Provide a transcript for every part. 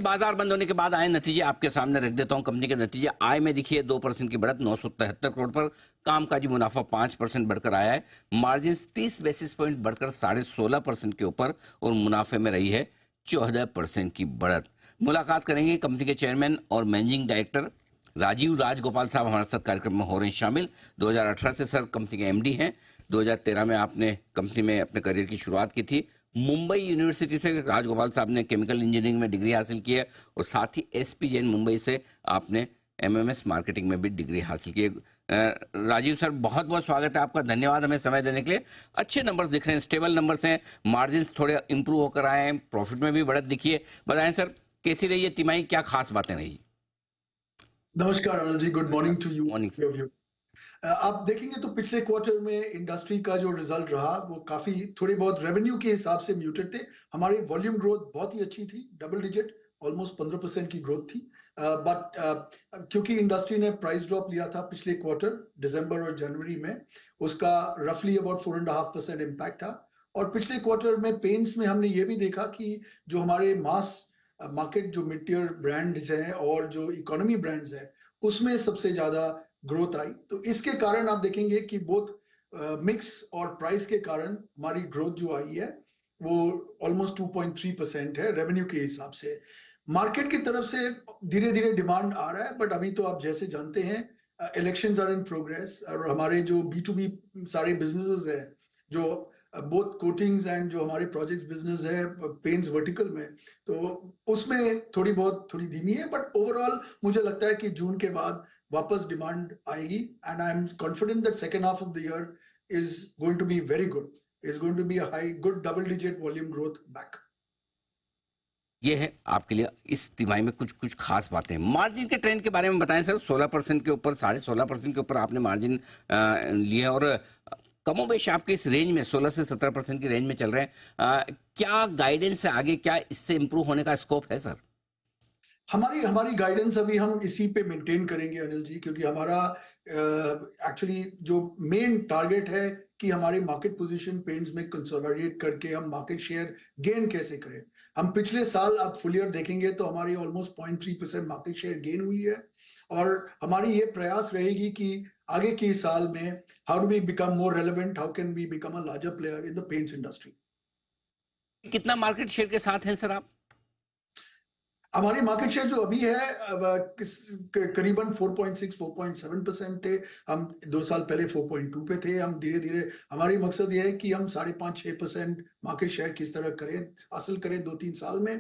बाजार बंद होने के बाद आए नतीजे आपके सामने रख देता हूं। कंपनी के नतीजे आय में देखिए 2% की बढ़त 973 करोड़ पर, कामकाजी मुनाफा 5% बढ़कर आया है, मार्जिन 30 बेसिस पॉइंट बढ़कर 16.5% के ऊपर और मुनाफे में रही है 14% की बढ़त। मुलाकात करेंगे कंपनी के चेयरमैन और मैनेजिंग डायरेक्टर राजीव राजगोपाल साहब हमारे साथ कार्यक्रम में हो रहे हैं शामिल। 2018 से सर कंपनी के एमडी हैं। 2013 में आपने कंपनी में अपने करियर की शुरुआत की थी। मुंबई यूनिवर्सिटी से राजगोपाल साहब ने केमिकल इंजीनियरिंग में डिग्री हासिल की है और साथ ही एसपी जैन मुंबई से आपने एमएमएस मार्केटिंग में भी डिग्री हासिल की है। राजीव सर, बहुत बहुत स्वागत है आपका, धन्यवाद हमें समय देने के लिए। अच्छे नंबर्स दिख रहे हैं, स्टेबल नंबर्स हैं, मार्जिन थोड़े इंप्रूव होकर आए हैं, प्रॉफिट में भी बढ़त दिखी है। बताएं सर, कैसी रही है तिमाही, क्या खास बातें रही? नमस्कार Anil ji, good morning to you. Morning sir. आप देखेंगे तो पिछले क्वार्टर में इंडस्ट्री का जो रिजल्ट रहा वो काफी थोड़े बहुत रेवेन्यू के हिसाब से म्यूटेड थे। हमारी वॉल्यूम ग्रोथ बहुत ही अच्छी थी, डबल डिजिट, ऑलमोस्ट 15% की ग्रोथ थी। बट क्योंकि इंडस्ट्री ने प्राइस ड्रॉप लिया था पिछले क्वार्टर दिसंबर और जनवरी में, उसका रफली अबाउट 4.5% इम्पैक्ट था। और पिछले क्वार्टर में पेंट्स में हमने ये भी देखा कि जो हमारे मास मार्केट जो मिड टियर ब्रांड्स हैं और जो इकोनॉमी ब्रांड्स हैं उसमें सबसे ज्यादा ग्रोथ आई। तो इसके कारण आप देखेंगे कि बोथ मिक्स और प्राइस के कारण हमारी ग्रोथ जो आई है वो ऑलमोस्ट 2.3% है रेवेन्यू के हिसाब से। मार्केट की तरफ से धीरे धीरे डिमांड आ रहा है, बट अभी तो आप जैसे जानते हैं इलेक्शंस आर इन प्रोग्रेस और हमारे जो B2B सारे बिजनेसेस है, जो बोथ कोटिंग्स एंड जो हमारे प्रोजेक्ट्स बिजनेस है पेंट्स वर्टिकल में, तो उसमें थोड़ी धीमी है। बट ओवरऑल मुझे लगता है कि जून के बाद वापस डिमांड आएगी and I am confident that second half of the year is going to be very good, is going to be a high good double digit volume growth back. ये है आपके लिए इस तिमाही में कुछ कुछ खास बातें। मार्जिन के ट्रेंड के बारे में बताएं सर। 16% के ऊपर, 16.5% के ऊपर आपने मार्जिन लिए हैं और कमोबेश आपके इस रेंज में 16 से 17% की रेंज में चल रहे हैं। क्या गाइडेंस है आगे, क्या इससे इंप्रूव होने का स्कोप है सर? हमारी हमारी गाइडेंस अभी हम इसी पे मेंटेन करेंगे अनिल जी, क्योंकि हमारा एक्चुअली जो मेन टारगेट है कि हमारे मार्केट पोजीशन पेंट्स में कंसोलिडेट करके हम मार्केट शेयर गेन कैसे करें। हम पिछले साल आप फुल ईयर देखेंगे तो हमारी ऑलमोस्ट 0.3% मार्केट शेयर गेन हुई है और हमारी ये प्रयास रहेगी कि आगे के साल में how do we become more relevant, how can we become a larger player in the paints industry. कितना मार्केट शेयर के साथ हैं सर आप? हमारी मार्केट शेयर जो अभी है करीबन 4.6-4.7% थे। हम 2 साल पहले 4.2 पे थे। हम धीरे धीरे, हमारी मकसद ये है कि हम 5.5-6% मार्केट शेयर किस तरह करें, हासिल करें 2-3 साल में।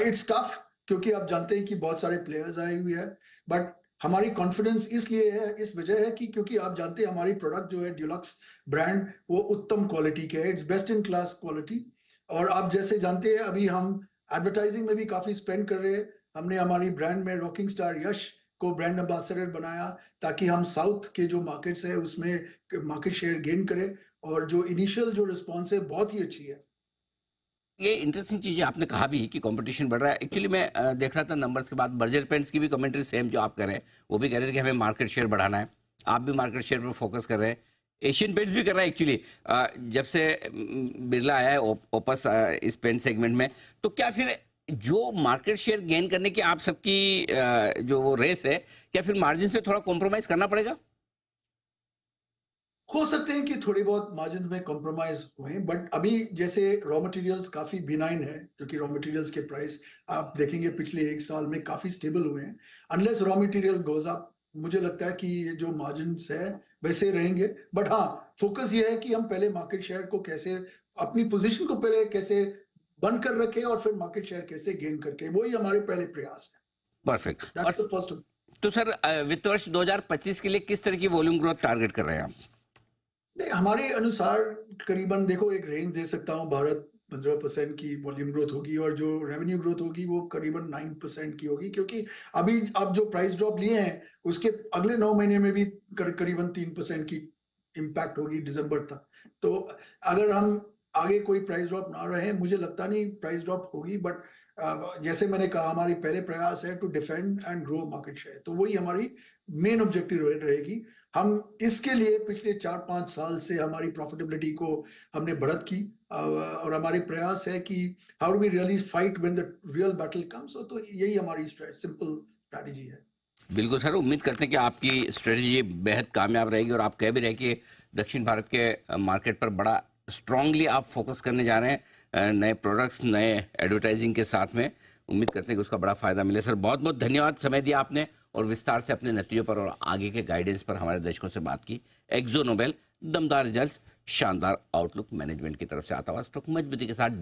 इट्स टफ क्योंकि आप जानते हैं कि बहुत सारे प्लेयर्स आए हुए हैं, बट हमारी कॉन्फिडेंस इसलिए है, इस वजह है कि क्योंकि आप जानते हैं हमारी प्रोडक्ट जो है ड्यूलक्स ब्रांड वो उत्तम क्वालिटी के है, it's best in class quality. और आप जैसे जानते हैं अभी हम एडवर्टाइजिंग में भी काफी स्पेंड कर रहे हैं। हमने हमारी ब्रांड में रॉकिंग स्टार यश को ब्रांड एम्बेसडर बनाया ताकि हम साउथ के जो मार्केट्स है उसमें मार्केट शेयर गेन करें, और जो इनिशियल जो रिस्पॉन्स है बहुत ही अच्छी है। ये इंटरेस्टिंग चीज़ है, आपने कहा भी कि कंपटीशन बढ़ रहा है। एक्चुअली मैं देख रहा था नंबर्स के बाद, बर्जर पेंट्स की भी कमेंट्री सेम जो आप कह रहे हैं, वो भी कह रहे थे कि हमें मार्केट शेयर बढ़ाना है। आप भी मार्केट शेयर पर फोकस कर रहे हैं। एशियन पेंट्स भी कर रहा है एक्चुअली। जब से बिरला आया है ओपस इस पेंट सेगमेंट में, तो क्या फिर जो मार्केट शेयर गेन करने की आप सबकी जो वो रेस है, क्या फिर मार्जिन से थोड़ा कॉम्प्रोमाइज करना पड़ेगा? हो सकते हैं कि थोड़ी बहुत मार्जिन में कॉम्प्रोमाइज हुए, बट अभी जैसे रॉ मटेरियल्स काफी बिनाइन है, क्योंकि रॉ मटेरियल्स के प्राइस आप देखेंगे पिछले 1 साल में काफी स्टेबल हुए हैं। Unless raw material goes up, मुझे लगता है कि ये जो मार्जिन है वैसे रहेंगे। बट हाँ, फोकस ये है कि हम पहले मार्केट शेयर को कैसे, अपनी पोजीशन को पहले कैसे बंद कर रखे और फिर मार्केट शेयर कैसे गेन करके, वही हमारे पहले प्रयास है। परफेक्ट। और दैट्स द फर्स्ट। तो सर वित्त वर्ष 2025 के लिए किस तरह की वॉल्यूम ग्रोथ टारगेट कर रहे हैं आप? नहीं, हमारे अनुसार करीबन देखो एक रेंज दे सकता हूँ, भारत 15% की वॉल्यूम ग्रोथ होगी और जो रेवेन्यू ग्रोथ होगी वो करीबन 9% की होगी, क्योंकि अभी आप जो प्राइस ड्रॉप लिए हैं उसके अगले 9 महीने में भी करीबन 3% की इम्पैक्ट होगी दिसंबर तक। तो अगर हम आगे कोई प्राइस ड्रॉप ना रहे, मुझे लगता नहीं प्राइस ड्रॉप होगी, बट जैसे मैंने कहा, हमारी पहले प्रयास है to defend and grow market share, तो वही हमारी मेन ऑब्जेक्टिव रहेगी। हम इसके लिए पिछले 4-5 साल से हमारी प्रॉफिटेबिलिटी को हमने बढ़त की, और हमारी प्रयास है कि how do we really fight when the real battle comes, तो यही हमारी सिंपल स्ट्रैटेजी है। बिल्कुल सर, उम्मीद करते हैं कि आपकी स्ट्रेटजी बेहद कामयाब रहेगी और आप कह भी रहे कि दक्षिण भारत के मार्केट पर बड़ा स्ट्रांगली आप फोकस करने जा रहे हैं, नए प्रोडक्ट्स, नए एडवर्टाइजिंग के साथ में। उम्मीद करते हैं कि उसका बड़ा फायदा मिले। सर बहुत बहुत धन्यवाद, समय दिया आपने और विस्तार से अपने नतीजों पर और आगे के गाइडेंस पर हमारे दर्शकों से बात की। एक्जो नोबेल, दमदार रिजल्ट, शानदार आउटलुक, मैनेजमेंट की तरफ से आता हुआ स्टॉक मजबूती के साथ